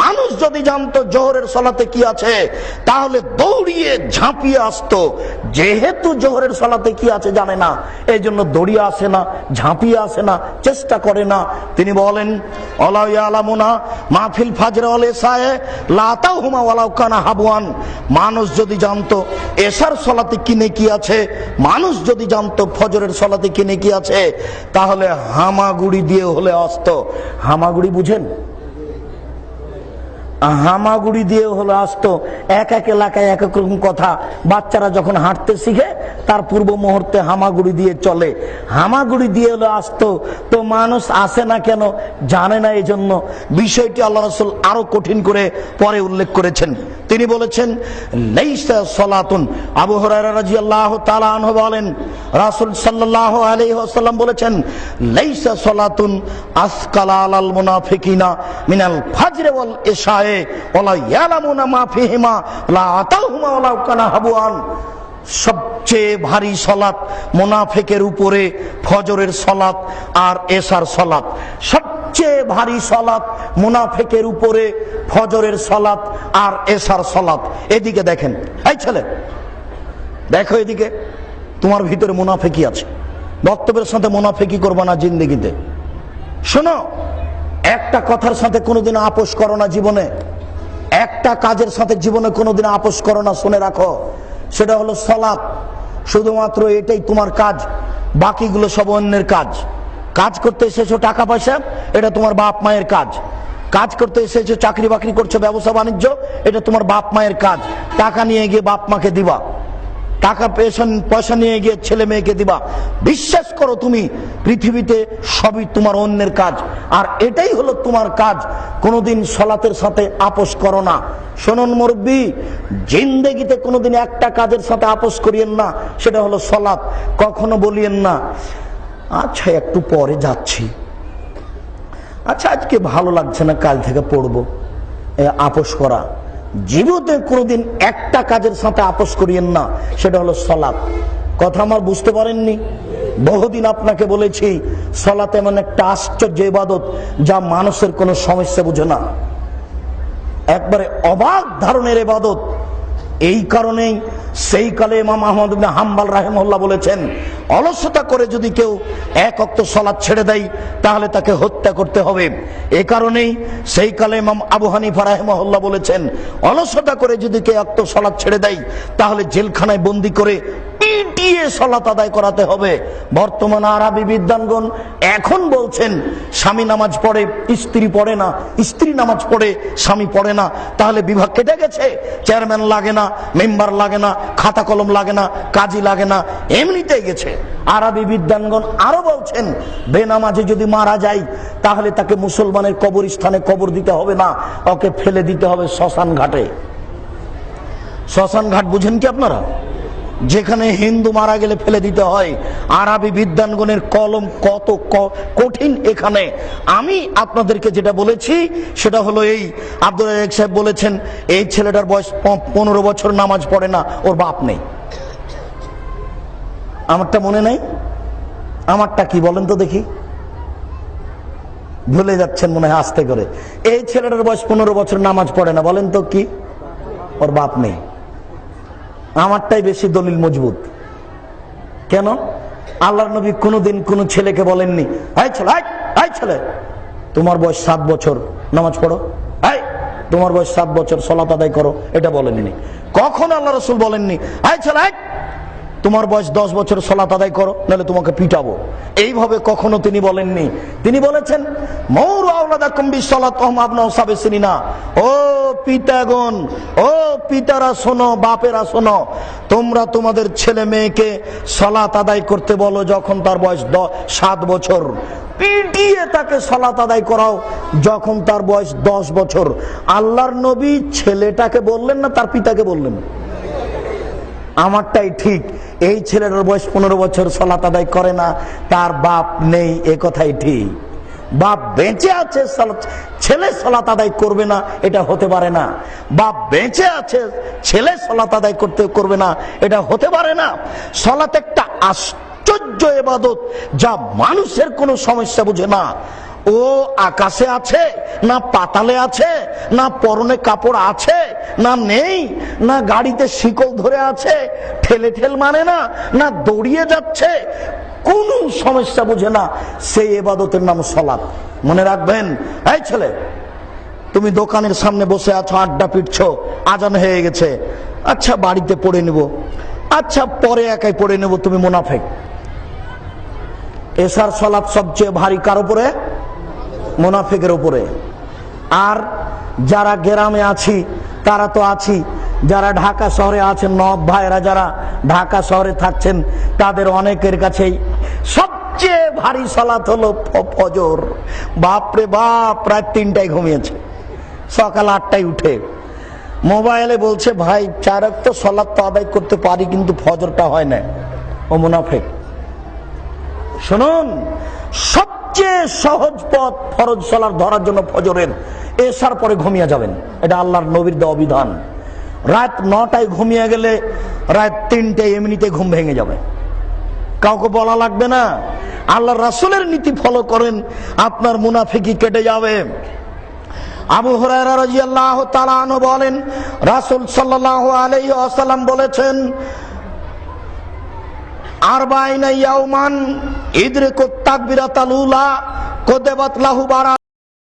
মানুষ যদি জানতো জোহরের সালাতে কি আছে তাহলে দৌড়িয়ে ঝাঁপিয়ে আসতো। যেহেতু জোহরের সালাতে কি আছে জানে না, এই জন্য দৌড়িয়ে আসে না, ঝাঁপিয়ে আসে না, চেষ্টা করে না। তিনি বলেন ওয়ালা ইয়ালামুনা মা ফিল ফাজর ওয়াল ইশায়ে লা তাহুমা ওয়ালাউ কানা হাবওয়ান। মানুষ যদি জানতো এশার সালাতে কি নেকি আছে, মানুষ যদি জানতো ফজরের সালাতে কি নেকি আছে, তাহলে হামাগুড়ি দিয়ে হলে আসতো। হামাগুড়ি বুঝেন? হামাগুড়ি দিয়ে হলো আসতো। এক এক এলাকায় এক এক রকম কথা। বাচ্চারা যখন হাঁটতে শিখে তার পূর্ব মুহূর্তে হামাগুড়ি দিয়ে চলে। হামাগুড়ি দিয়ে হলো আসতো। তো মানুষ আসে না কেন? জানে না। এই জন্য বিষয়টি আল্লাহ রাসূল আরো কঠিন করে পরে উল্লেখ করেছেন। তিনি বলেছেন লাইসা সালাতুন। আবু হুরায়রা রাদিয়াল্লাহু তাআলা আনহু বলেন রাসূল সাল্লাল্লাহু আলাইহি ওয়াসাল্লাম বলেছেন লাইসা সালাতুন আসকালা আলাল মুনাফিকিনা মিনাল ফাজর ওয়াল ইশায়ে ওয়ালা ইয়ালামুনা মা ফিহিমা লা আতাহুমা ওয়ালাউ কানা হাবওয়ান। সবচেয়ে ভারী সালাত মুনাফিকের উপরে ফজরের সালাত আর এশার সালাত। সবচেয়ে ভারী সালাত মুনাফিকের উপরে ফজরের সালাত আর এশার সালাত। এদিকে দেখেন, এই ছেলে দেখো এদিকে, তোমার ভিতরে মুনাফিকি আছে। বক্তব্যের সাথে মুনাফিকি করবে না জিন্দেগিতে। শোনো, একটা কথার সাথে কোনোদিন আপোষ করো না জীবনে। একটা কাজের সাথে জীবনে কোনোদিন আপোষ করো না। শুনে রাখো, সেটা হলো সালাত। শুধুমাত্র এটাই তোমার কাজ, বাকিগুলো সব অন্যের কাজ। কাজ করতে এসেছো টাকা পয়সা, এটা তোমার বাপ মায়ের কাজ। কাজ করতে এসেছো চাকরি বাকরি করছো, ব্যবসা বাণিজ্য, এটা তোমার বাপ মায়ের কাজ। টাকা নিয়ে গিয়ে বাপ মাকে দিবা, টাকা পয়সা নিয়ে গিয়ে ছেলে মেয়েকে দিবা। বিশ্বাস করো, তুমি পৃথিবীতে সবই তোমার অন্যের কাজ, আর এটাই হলো তোমার কাজ। কোনোদিন সালাতের সাথে আপোষ করো না। শুনুন মুরব্বি, জিন্দেগিতে কোনোদিন একটা কাজের সাথে আপোষ করিয়েন না, সেটা হলো সালাত। কখনো বলিয়েন না আচ্ছা একটু পরে যাচ্ছি, আচ্ছা আজকে ভালো লাগছে না কাল থেকে পড়বো। আপোষ করা জীবনে কোনোদিন একটা কাজের সাথে আপোষ করিয়েন না, সেটা হলো সালাত। কথা আমার বুঝতে পারেননি? বহুদিন আপনাকে বলেছি সালাত এমন একটা আশ্চর্য ইবাদত যা মানুষের কোনো সমস্যা বুঝে না, একবারে অবাক ধরনের ইবাদত। এই কারণেই সেই কালে ইমাম আহমদ ইবনে হাম্বল রাহিমাহুল্লাহ বলেছেন অলসতা করে যদি কেউ এক ওয়াক্ত সালাত ছেড়ে দেয় তাহলে তাকে হত্যা করতে হবে। এই কারণেই সেই কালে ইমাম আবু হানিফা রাহিমাহুল্লাহ বলেছেন অলসতা করে যদি কেউ এক ওয়াক্ত সালাত ছেড়ে দেয় তাহলে জেলখানায় বন্দি করে পিটিয়ে সালাত আদায় করাতে হবে। বর্তমান আরবি বিদ্বানগণ এখন বলছেন স্বামী নামাজ পড়ে স্ত্রী পড়ে না, স্ত্রী নামাজ পড়ে স্বামী পড়ে না, তাহলে বিভাগ কেটে গেছে। চেয়ারম্যান লাগে না, মেম্বার লাগে না, খাতা কলম লাগে না, কাজী লাগে না, এমনিতেই গেছে। আরবি বিদ্বানগণ আরো বলছেন বেনামাজে যদি মারা যায় তাহলে তাকে মুসলমানের কবরস্থানে কবর দিতে হবে না, ওকে ফেলে দিতে হবে শ্মশান ঘাটে। শ্মশান ঘাট বুঝেন কি আপনারা? যেখানে হিন্দু মারা গেলে ফেলে দিতে হয়। আরবি বিদ্বানগণের কলম কত কঠিন। এখানে আমি আপনাদেরকে যেটা বলেছি সেটা হলো এই, আব্দুল রাজ্জাক সাহেব বলেছেন এই ছেলেটার বয়স 15 বছর, নামাজ পড়ে না, ওর বাপ নেই। আমারটা মনে নাই? আমারটা কি বলেন তো দেখি? ভুলে যাচ্ছেন মনে হয় আস্তে করে। এই ছেলেটার বয়স 15 বছর, নামাজ পড়ে না, বলেন তো কি? ওর বাপ নেই। আমারটাই বেশি দলিল মজবুত। কেন? আল্লাহর নবী কোনোদিন কোন ছেলেকে বলেননি এই ছেলে তোমার বয়স 7 বছর, নামাজ পড়ো, এই তোমার বয়স 7 বছর, সালাত আদায় করো, এটা বলেননি। কখন আল্লাহ রাসূল বলেননি এই ছেলে তোমার বয়স 10 বছর, সালাত আদায় করো, নাহলে তোমাকে পিটাবো, এইভাবে কখনো তিনি বলেননি। তিনি বলেছেন মৌরু আওলাদাকুম বিসসালাত ওয়া হুম আবনাউ সাবঈ সিনিনা। ও পিতাগণ, ও পিতারা শোনো, বাপেরা শোনো, তোমরা তোমাদের ছেলে মেয়েকে সালাত আদায় করতে বলো যখন তার বয়স 7 বছর, পিটিয়ে তাকে সালাত আদায় করাও যখন তার বয়স 10 বছর। আল্লাহর নবী ছেলেটাকে বললেন না, তার পিতাকে বললেন? আমারটাই ঠিক। এই ছেলেটার বয়স 15 বছর, সালাত আদায় করে না, তার বাপ নেই, এ কথাই ঠিক। বাপ বেঁচে আছে, ছেলে সালাত আদায় করবে না, এটা হতে পারে না। বাপ বেঁচে আছে, ছেলে সালাত আদায় করবে না, এটা হতে পারে না। সালাত একটা আশ্চর্য ইবাদত, যা মানুষের কোনো সমস্যা বুঝে না। ও আকাশে আছে না পাতালে আছে, না পরনে কাপড় আছে না নেই, না গাড়িতে শিকল ধরে আছে ঠেলে ঠেল মানে না, না দৌড়িয়ে যাচ্ছে, কোন সমস্যা বুঝে না। সেই ইবাদতের নাম সালাত। মনে রাখবেন, এই ছেলে তুমি দোকানের সামনে বসে আছো, আড্ডা পিটছো, আজান হয়ে গেছে, আচ্ছা বাড়িতে পড়ে নেব, আচ্ছা পরে একাই পড়ে নেব, তুমি মুনাফিক। এশার সালাত সবচেয়ে ভারী কার উপরে? মুনাফিকের উপরে। আর যারা গ্রামে আছি তারা তো আছি, যারা ঢাকা শহরে আছেন, নব ভাইরা যারা ঢাকা শহরে থাকছেন, তাদের অনেকের কাছেই সবচেয়ে ভারী সালাত হলো ফজর। বাপরে বাপ, প্রায় 3টায় ঘুমিয়েছে, সকাল 8টায় উঠে মোবাইলে বলছে ভাই 4 ওয়াক্ত সালাত তো আদায় করতে পারি, কিন্তু ফজরটা হয় না। ও মুনাফিক। শুনুন, সবচেয়ে সহজ পথ ফরজ সালাত ধরার জন্য ফজরের, এশার পরে ঘুমিয়ে যাবেন। এটা আল্লাহর নবীর দেওয়া বিধান। রাত 9টায় ঘুমিয়ে গেলে রাত 3টায় এমনিতে ঘুম ভেঙে যাবে, কাউকে বলা লাগবে না। আল্লাহর রাসূলের নীতি ফলো করেন, আপনার মুনাফিকি কেটে যাবে। আবু হুরায়রা রাদিয়াল্লাহু তাআলা আনহু বলেন, রাসূল সাল্লাল্লাহু আলাইহি ওয়াসাল্লাম বলেছেন, আরবাইনা ইয়াওমান ইদরিকুত তাকবীরাতাল উলা কুতিবাত লাহু বারা